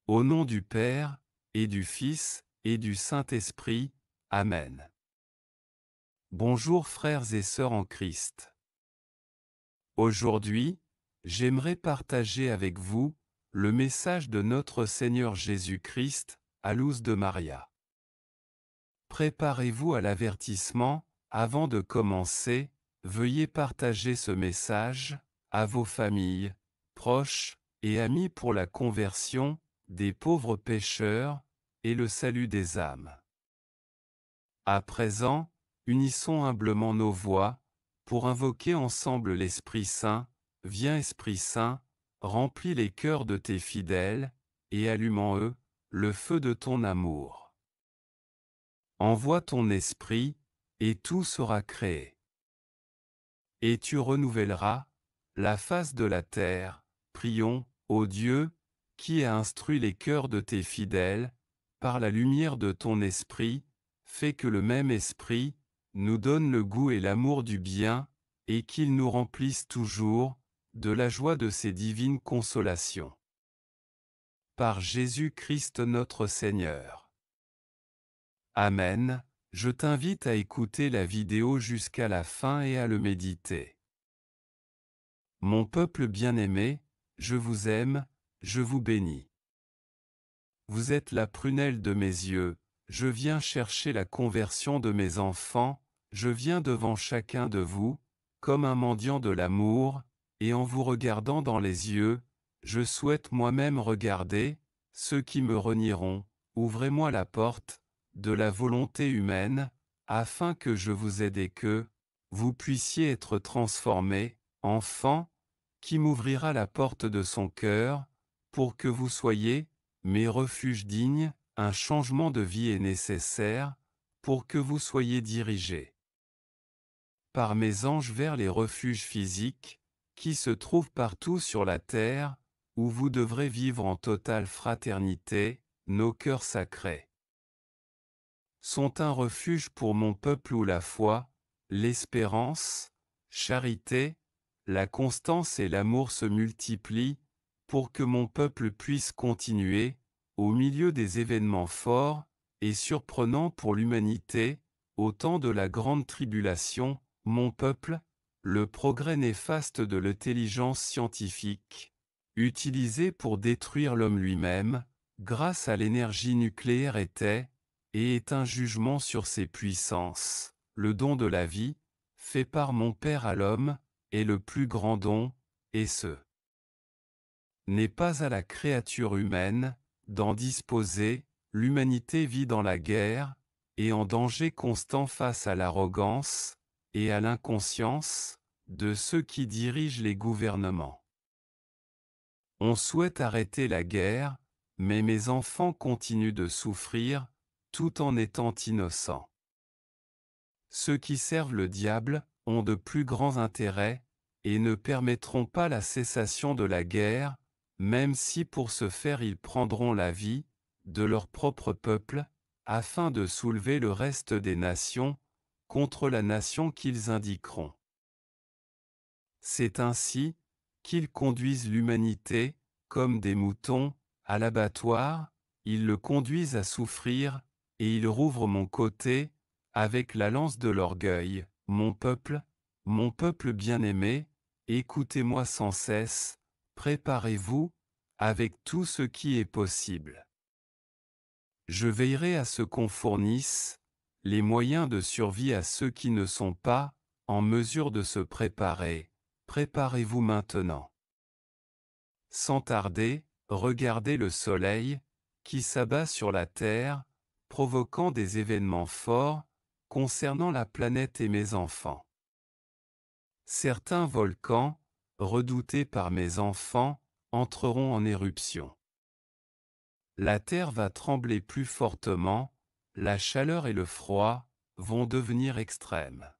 Au nom du Père, et du Fils, et du Saint-Esprit. Amen. Bonjour frères et sœurs en Christ. Aujourd'hui, j'aimerais partager avec vous le message de notre Seigneur Jésus-Christ, à l'Ous de Maria. Préparez-vous à l'avertissement. Avant de commencer, veuillez partager ce message à vos familles, proches et amis pour la conversion des pauvres pécheurs et le salut des âmes. À présent, unissons humblement nos voix pour invoquer ensemble l'Esprit Saint. Viens Esprit Saint, remplis les cœurs de tes fidèles, et allume en eux le feu de ton amour. Envoie ton esprit, et tout sera créé. Et tu renouvelleras la face de la terre. Prions, ô Dieu, qui a instruit les cœurs de tes fidèles, par la lumière de ton esprit, fais que le même esprit nous donne le goût et l'amour du bien, et qu'il nous remplisse toujours de la joie de ses divines consolations. Par Jésus-Christ notre Seigneur. Amen. Je t'invite à écouter la vidéo jusqu'à la fin et à le méditer. Mon peuple bien-aimé, je vous aime, je vous bénis. Vous êtes la prunelle de mes yeux, je viens chercher la conversion de mes enfants, je viens devant chacun de vous, comme un mendiant de l'amour, et en vous regardant dans les yeux, je souhaite moi-même regarder ceux qui me renieront. Ouvrez-moi la porte de la volonté humaine, afin que je vous aide et que vous puissiez être transformés, enfant, qui m'ouvrira la porte de son cœur, pour que vous soyez mes refuges dignes. Un changement de vie est nécessaire, pour que vous soyez dirigés par mes anges vers les refuges physiques, qui se trouvent partout sur la terre, où vous devrez vivre en totale fraternité. Nos cœurs sacrés sont un refuge pour mon peuple où la foi, l'espérance, charité, la constance et l'amour se multiplient, pour que mon peuple puisse continuer, au milieu des événements forts et surprenants pour l'humanité, au temps de la grande tribulation. Mon peuple, le progrès néfaste de l'intelligence scientifique, utilisé pour détruire l'homme lui-même, grâce à l'énergie nucléaire était, et est un jugement sur ses puissances. Le don de la vie, fait par mon Père à l'homme, est le plus grand don, et ce n'est pas à la créature humaine d'en disposer. L'humanité vit dans la guerre, et en danger constant face à l'arrogance et à l'inconscience de ceux qui dirigent les gouvernements. On souhaite arrêter la guerre, mais mes enfants continuent de souffrir, tout en étant innocents. Ceux qui servent le diable ont de plus grands intérêts, et ne permettront pas la cessation de la guerre, même si pour ce faire ils prendront la vie de leur propre peuple, afin de soulever le reste des nations contre la nation qu'ils indiqueront. C'est ainsi qu'ils conduisent l'humanité, comme des moutons, à l'abattoir. Ils le conduisent à souffrir, et ils rouvrent mon côté, avec la lance de l'orgueil. Mon peuple bien-aimé, écoutez-moi sans cesse, préparez-vous, avec tout ce qui est possible. Je veillerai à ce qu'on fournisse les moyens de survie à ceux qui ne sont pas en mesure de se préparer. Préparez-vous maintenant. Sans tarder, regardez le soleil qui s'abat sur la terre, provoquant des événements forts concernant la planète et mes enfants. Certains volcans, redoutés par mes enfants, entreront en éruption. La terre va trembler plus fortement, la chaleur et le froid vont devenir extrêmes.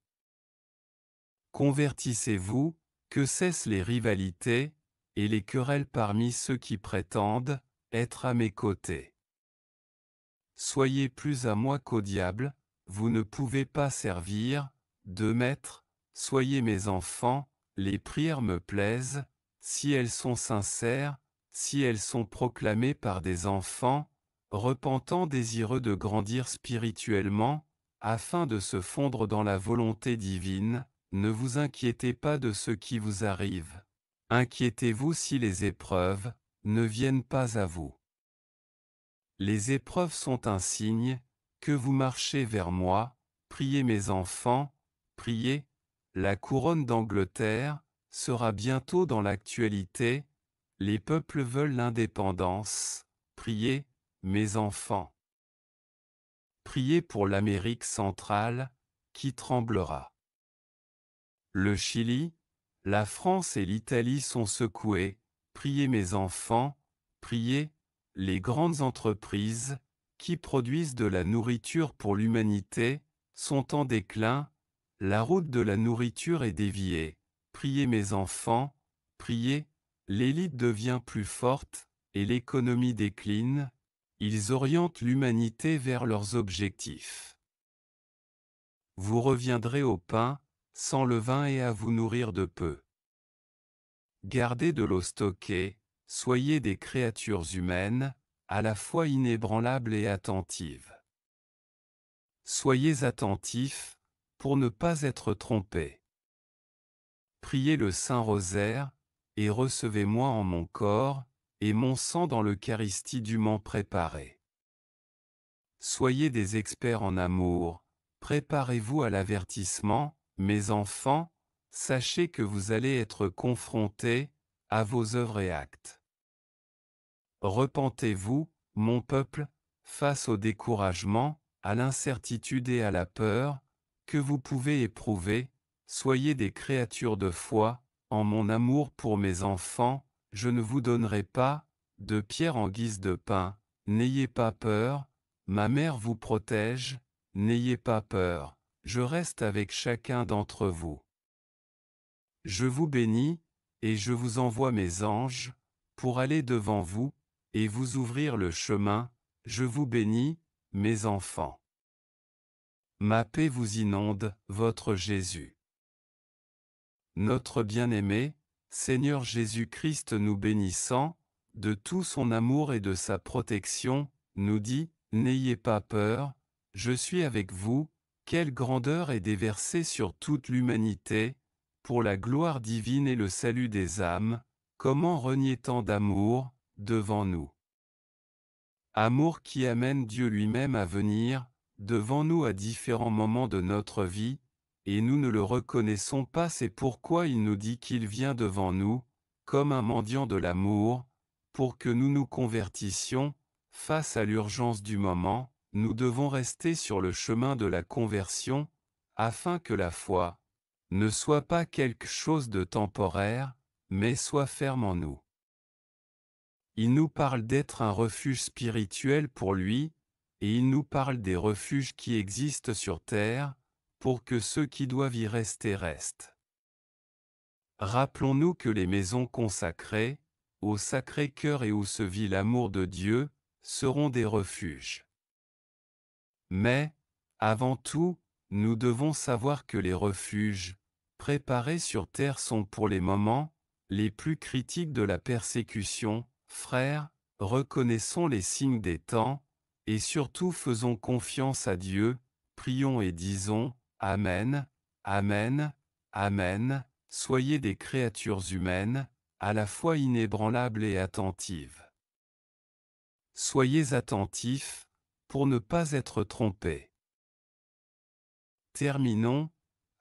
Convertissez-vous, que cessent les rivalités et les querelles parmi ceux qui prétendent être à mes côtés. Soyez plus à moi qu'au diable, vous ne pouvez pas servir deux maîtres. Soyez mes enfants, les prières me plaisent, si elles sont sincères, si elles sont proclamées par des enfants, repentants désireux de grandir spirituellement, afin de se fondre dans la volonté divine, ne vous inquiétez pas de ce qui vous arrive. Inquiétez-vous si les épreuves ne viennent pas à vous. Les épreuves sont un signe que vous marchez vers moi. Priez mes enfants, priez. La couronne d'Angleterre sera bientôt dans l'actualité. Les peuples veulent l'indépendance. Priez, mes enfants. Priez pour l'Amérique centrale, qui tremblera. Le Chili, la France et l'Italie sont secoués. Priez mes enfants, priez. Les grandes entreprises, qui produisent de la nourriture pour l'humanité, sont en déclin. La route de la nourriture est déviée. Priez mes enfants, priez. L'élite devient plus forte, et l'économie décline. Ils orientent l'humanité vers leurs objectifs. Vous reviendrez au pain, sans levain et à vous nourrir de peu. Gardez de l'eau stockée, soyez des créatures humaines, à la fois inébranlables et attentives. Soyez attentifs, pour ne pas être trompés. Priez le Saint-Rosaire, et recevez-moi en mon corps, et mon sang dans l'Eucharistie dûment préparée. Soyez des experts en amour, préparez-vous à l'avertissement, mes enfants, sachez que vous allez être confrontés à vos œuvres et actes. Repentez-vous, mon peuple, face au découragement, à l'incertitude et à la peur que vous pouvez éprouver. Soyez des créatures de foi. En mon amour pour mes enfants, je ne vous donnerai pas de pierre en guise de pain. N'ayez pas peur, ma mère vous protège. N'ayez pas peur, je reste avec chacun d'entre vous. Je vous bénis, et je vous envoie mes anges, pour aller devant vous, et vous ouvrir le chemin. Je vous bénis, mes enfants. Ma paix vous inonde, votre Jésus. Notre bien-aimé, Seigneur Jésus-Christ nous bénissant, de tout son amour et de sa protection, nous dit, n'ayez pas peur, je suis avec vous. Quelle grandeur est déversée sur toute l'humanité, pour la gloire divine et le salut des âmes. Comment renier tant d'amour devant nous? Amour qui amène Dieu lui-même à venir devant nous à différents moments de notre vie, et nous ne le reconnaissons pas. C'est pourquoi il nous dit qu'il vient devant nous, comme un mendiant de l'amour, pour que nous nous convertissions. Face à l'urgence du moment, nous devons rester sur le chemin de la conversion, afin que la foi ne soit pas quelque chose de temporaire, mais soit ferme en nous. Il nous parle d'être un refuge spirituel pour lui, et il nous parle des refuges qui existent sur terre, pour que ceux qui doivent y rester restent. Rappelons-nous que les maisons consacrées, au Sacré-Cœur et où se vit l'amour de Dieu, seront des refuges. Mais, avant tout, nous devons savoir que les refuges, préparés sur terre sont pour les moments les plus critiques de la persécution. Frères, reconnaissons les signes des temps, et surtout faisons confiance à Dieu, prions et disons, Amen, Amen, Amen, soyez des créatures humaines, à la fois inébranlables et attentives. Soyez attentifs, pour ne pas être trompés. Terminons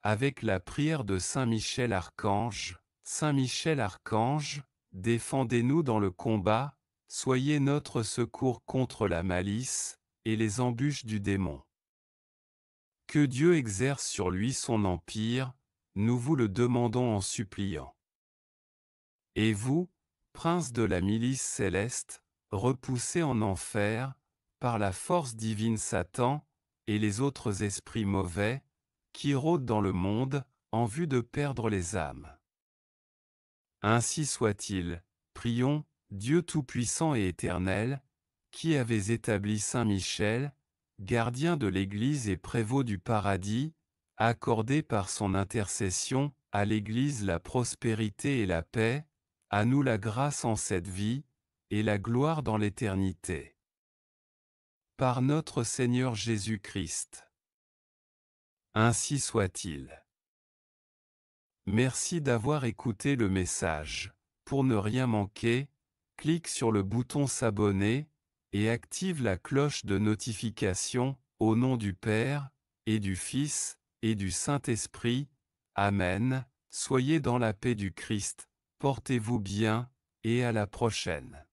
avec la prière de Saint Michel Archange. Saint Michel Archange, défendez-nous dans le combat, soyez notre secours contre la malice et les embûches du démon. Que Dieu exerce sur lui son empire, nous vous le demandons en suppliant. Et vous, prince de la milice céleste, repoussez en enfer, par la force divine Satan, et les autres esprits mauvais, qui rôdent dans le monde, en vue de perdre les âmes. Ainsi soit-il, prions, Dieu Tout-Puissant et Éternel, qui avez établi Saint Michel, gardien de l'Église et prévôt du paradis, accordez par son intercession, à l'Église la prospérité et la paix, à nous la grâce en cette vie, et la gloire dans l'éternité. Par notre Seigneur Jésus-Christ. Ainsi soit-il. Merci d'avoir écouté le message. Pour ne rien manquer, clique sur le bouton s'abonner et active la cloche de notification, au nom du Père, et du Fils, et du Saint-Esprit. Amen. Soyez dans la paix du Christ, portez-vous bien, et à la prochaine.